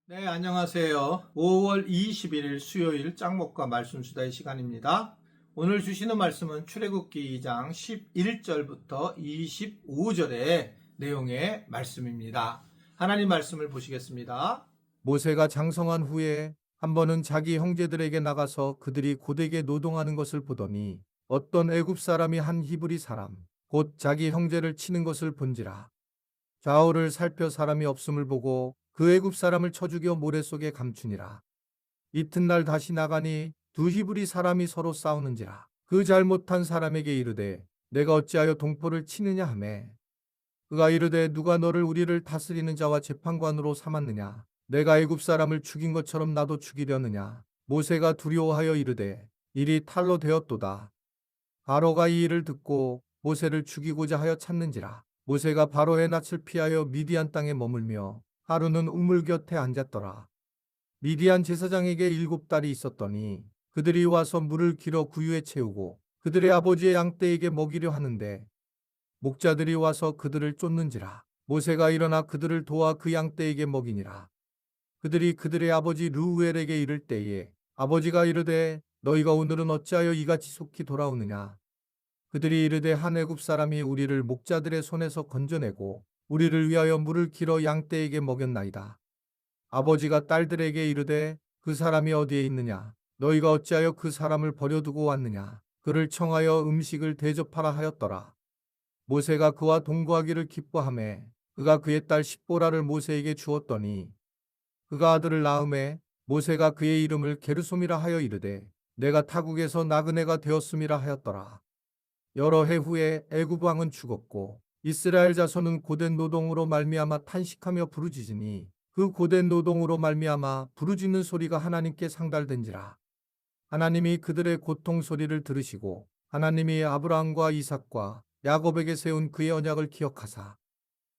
네, 안녕하세요. 5월 21일 수요일 짱목과 말씀 수다의 시간입니다. 오늘 주시는 말씀은 출애굽기 2장 11절부터 25절의 내용의 말씀입니다. 하나님 말씀을 보시겠습니다. 모세가 장성한 후에 한 번은 자기 형제들에게 나가서 그들이 고되게 노동하는 것을 보더니 어떤 애굽 사람이 한 히브리 사람 곧 자기 형제를 치는 것을 본지라. 좌우를 살펴 사람이 없음을 보고 그 애굽 사람을 쳐 죽여 모래 속에 감추니라. 이튿날 다시 나가니 두 히브리 사람이 서로 싸우는지라. 그 잘못한 사람에게 이르되 내가 어찌하여 동포를 치느냐 하매 그가 이르되 누가 너를 우리를 다스리는 자와 재판관으로 삼았느냐. 내가 애굽 사람을 죽인 것처럼 나도 죽이려느냐. 모세가 두려워하여 이르되 일이 탈로 되었도다. 바로가 이 일을 듣고 모세를 죽이고자 하여 찾는지라. 모세가 바로의 낯을 피하여 미디안 땅에 머물며 하루는 우물 곁에 앉았더라. 미디안 제사장에게 7딸이 있었더니 그들이 와서 물을 길어 구유에 채우고 그들의 아버지의 양떼에게 먹이려 하는데 목자들이 와서 그들을 쫓는지라. 모세가 일어나 그들을 도와 그 양떼에게 먹이니라. 그들이 그들의 아버지 르우엘에게 이를 때에 아버지가 이르되 너희가 오늘은 어찌하여 이같이 속히 돌아오느냐. 그들이 이르되 한 애굽 사람이 우리를 목자들의 손에서 건져내고 우리를 위하여 물을 길어 양떼에게 먹였나이다. 아버지가 딸들에게 이르되 그 사람이 어디에 있느냐. 너희가 어찌하여 그 사람을 버려두고 왔느냐. 그를 청하여 음식을 대접하라 하였더라. 모세가 그와 동거하기를 기뻐하매 그가 그의 딸 십보라를 모세에게 주었더니 그가 아들을 낳음에 모세가 그의 이름을 게르솜이라 하여 이르되 내가 타국에서 나그네가 되었음이라 하였더라. 여러 해 후에 애굽 왕은 죽었고 이스라엘 자손은 고된 노동으로 말미암아 탄식하며 부르짖으니 그 고된 노동으로 말미암아 부르짖는 소리가 하나님께 상달된지라. 하나님이 그들의 고통 소리를 들으시고 하나님이 아브라함과 이삭과 야곱에게 세운 그의 언약을 기억하사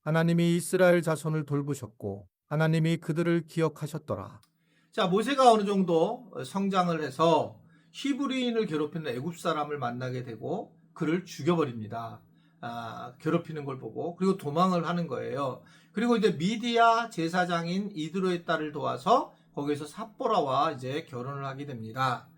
하나님이 이스라엘 자손을 돌보셨고 하나님이 그들을 기억하셨더라. 자, 모세가 어느 정도 성장을 해서 히브리인을 괴롭히는 애굽 사람을 만나게 되고 그를 죽여버립니다. 괴롭히는 걸 보고 그리고 도망을 하는 거예요. 그리고 이제 미디아 제사장인 이드로의 딸을 도와서 거기에서 삽보라와 이제 결혼을 하게 됩니다.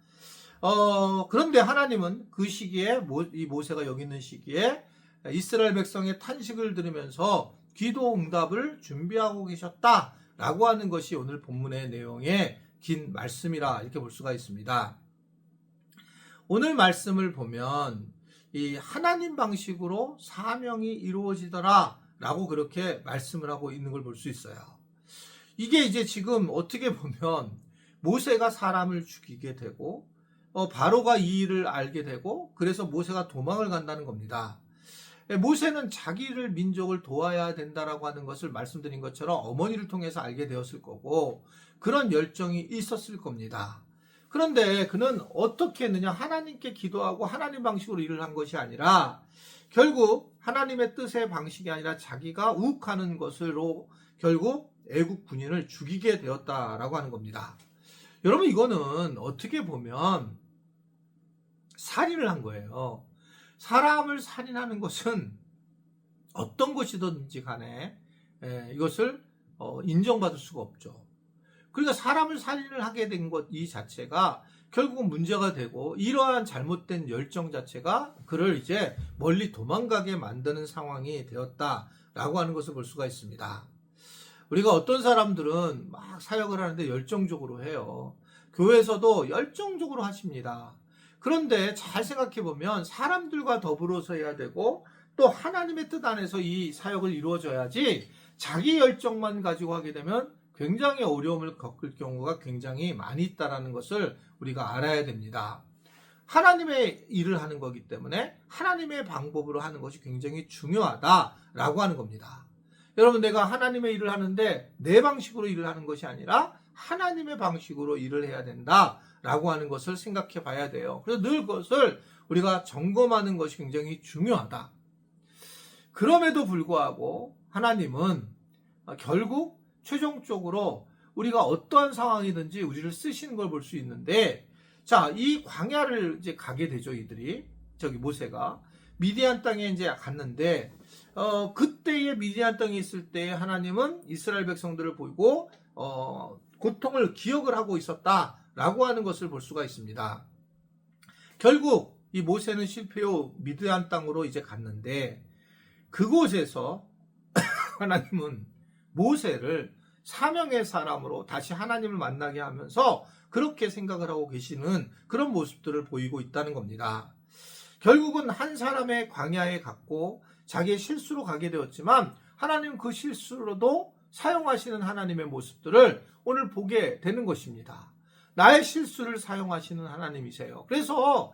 그런데 하나님은 그 시기에 이 모세가 여기 있는 시기에 이스라엘 백성의 탄식을 들으면서 기도 응답을 준비하고 계셨다라고 하는 것이 오늘 본문의 내용의 긴 말씀이라 이렇게 볼 수가 있습니다. 오늘 말씀을 보면 이 하나님 방식으로 사명이 이루어지더라라고 그렇게 말씀을 하고 있는 걸 볼 수 있어요. 이게 이제 지금 어떻게 보면 모세가 사람을 죽이게 되고 바로가 이 일을 알게 되고 그래서 모세가 도망을 간다는 겁니다. 모세는 자기를 민족을 도와야 된다라고 하는 것을 말씀드린 것처럼 어머니를 통해서 알게 되었을 거고 그런 열정이 있었을 겁니다. 그런데 그는 어떻게 했느냐? 하나님께 기도하고 하나님 방식으로 일을 한 것이 아니라 결국 하나님의 뜻의 방식이 아니라 자기가 욱하는 것으로 결국 애국 군인을 죽이게 되었다라고 하는 겁니다. 여러분, 이거는 어떻게 보면 살인을 한 거예요. 사람을 살인하는 것은 어떤 것이든지 간에 이것을 인정받을 수가 없죠. 그러니까 사람을 살인을 하게 된 것 이 자체가 결국은 문제가 되고 이러한 잘못된 열정 자체가 그를 이제 멀리 도망가게 만드는 상황이 되었다라고 하는 것을 볼 수가 있습니다. 우리가 어떤 사람들은 막 사역을 하는데 열정적으로 해요. 교회에서도 열정적으로 하십니다. 그런데 잘 생각해 보면 사람들과 더불어서 해야 되고 또 하나님의 뜻 안에서 이 사역을 이루어져야지 자기 열정만 가지고 하게 되면 굉장히 어려움을 겪을 경우가 굉장히 많이 있다는 것을 우리가 알아야 됩니다. 하나님의 일을 하는 거기 때문에 하나님의 방법으로 하는 것이 굉장히 중요하다라고 하는 겁니다. 여러분, 내가 하나님의 일을 하는데 내 방식으로 일을 하는 것이 아니라 하나님의 방식으로 일을 해야 된다라고 하는 것을 생각해 봐야 돼요. 그래서 늘 그것을 우리가 점검하는 것이 굉장히 중요하다. 그럼에도 불구하고 하나님은 결국 최종적으로 우리가 어떠한 상황이든지 우리를 쓰시는 걸 볼 수 있는데, 자, 이 광야를 이제 가게 되죠, 이들이. 모세가. 미디안 땅에 이제 갔는데 그때의 미디안 땅에 있을 때 하나님은 이스라엘 백성들을 보고 고통을 기억을 하고 있었다라고 하는 것을 볼 수가 있습니다. 결국 이 모세는 실패후 미디안 땅으로 이제 갔는데 그곳에서 하나님은 모세를 사명의 사람으로 다시 하나님을 만나게 하면서 그렇게 생각을 하고 계시는 그런 모습들을 보이고 있다는 겁니다. 결국은 한 사람의 광야에 갔고 자기의 실수로 가게 되었지만 하나님 그 실수로도 사용하시는 하나님의 모습들을 오늘 보게 되는 것입니다. 나의 실수를 사용하시는 하나님이세요. 그래서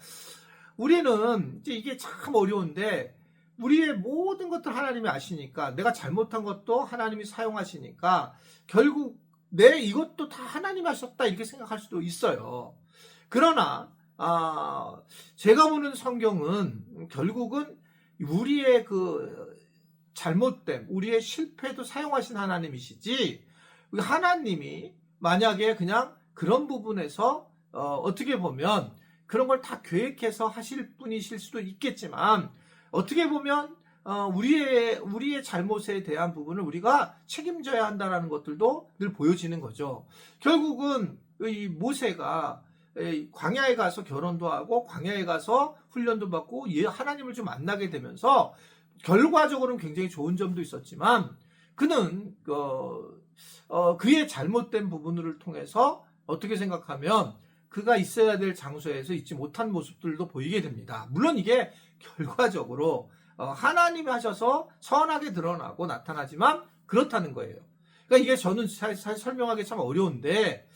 우리는 이게 참 어려운데 우리의 모든 것들 하나님이 아시니까 내가 잘못한 것도 하나님이 사용하시니까 결국 내 이것도 다 하나님이 하셨다 이렇게 생각할 수도 있어요. 그러나 제가 보는 성경은 결국은 우리의 그 잘못됨, 우리의 실패도 사용하신 하나님이시지 하나님이 만약에 그냥 그런 부분에서 어떻게 보면 그런 걸 다 계획해서 하실 분이실 수도 있겠지만 어떻게 보면 우리의 잘못에 대한 부분을 우리가 책임져야 한다는 것들도 늘 보여지는 거죠. 결국은 이 모세가 광야에 가서 결혼도 하고 광야에 가서 훈련도 받고 하나님을 좀 만나게 되면서 결과적으로는 굉장히 좋은 점도 있었지만 그는 그의 잘못된 부분을 통해서 어떻게 생각하면 그가 있어야 될 장소에서 있지 못한 모습들도 보이게 됩니다. 물론 이게 결과적으로 하나님이 하셔서 선하게 드러나고 나타나지만 그렇다는 거예요. 그러니까 이게 저는 사실 설명하기 참 어려운데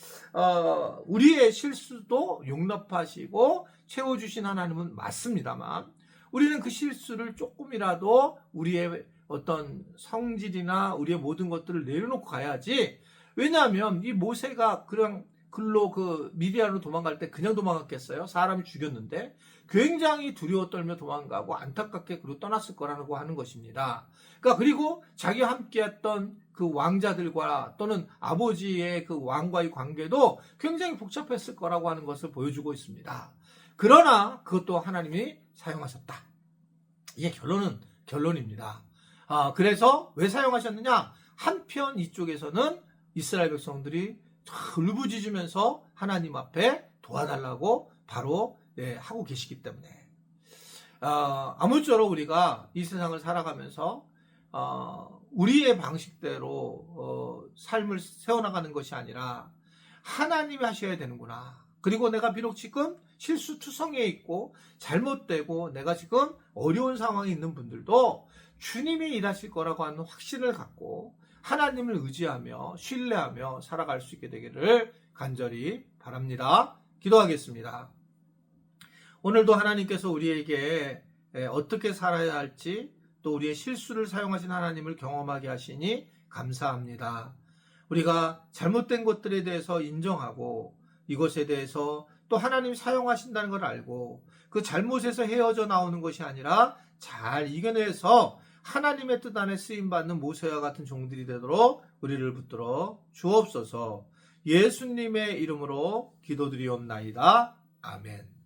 우리의 실수도 용납하시고 채워주신 하나님은 맞습니다만 우리는 그 실수를 조금이라도 우리의 어떤 성질이나 우리의 모든 것들을 내려놓고 가야지. 왜냐하면 이 모세가 그냥 글로 그 미디안으로 도망갈 때 그냥 도망갔겠어요? 사람이 죽였는데 굉장히 두려워 떨며 도망가고 안타깝게 그리고 떠났을 거라고 하는 것입니다. 그러니까 그리고 자기와 함께했던 그 왕자들과 또는 아버지의 그 왕과의 관계도 굉장히 복잡했을 거라고 하는 것을 보여주고 있습니다. 그러나 그것도 하나님이 사용하셨다. 이게 결론입니다. 그래서 왜 사용하셨느냐? 한편 이쪽에서는 이스라엘 백성들이 울부짖으면서 하나님 앞에 도와달라고 바로 하고 계시기 때문에 아무쪼록 우리가 이 세상을 살아가면서 우리의 방식대로 삶을 세워나가는 것이 아니라 하나님이 하셔야 되는구나. 그리고 내가 비록 지금 실수투성이에 있고 잘못되고 내가 지금 어려운 상황에 있는 분들도 주님이 일하실 거라고 하는 확신을 갖고 하나님을 의지하며 신뢰하며 살아갈 수 있게 되기를 간절히 바랍니다. 기도하겠습니다. 오늘도 하나님께서 우리에게 어떻게 살아야 할지 또 우리의 실수를 사용하신 하나님을 경험하게 하시니 감사합니다. 우리가 잘못된 것들에 대해서 인정하고 이것에 대해서 또 하나님 사용하신다는 걸 알고 그 잘못에서 헤어져 나오는 것이 아니라 잘 이겨내서 하나님의 뜻 안에 쓰임받는 모세와 같은 종들이 되도록 우리를 붙들어 주옵소서. 예수님의 이름으로 기도드리옵나이다. 아멘.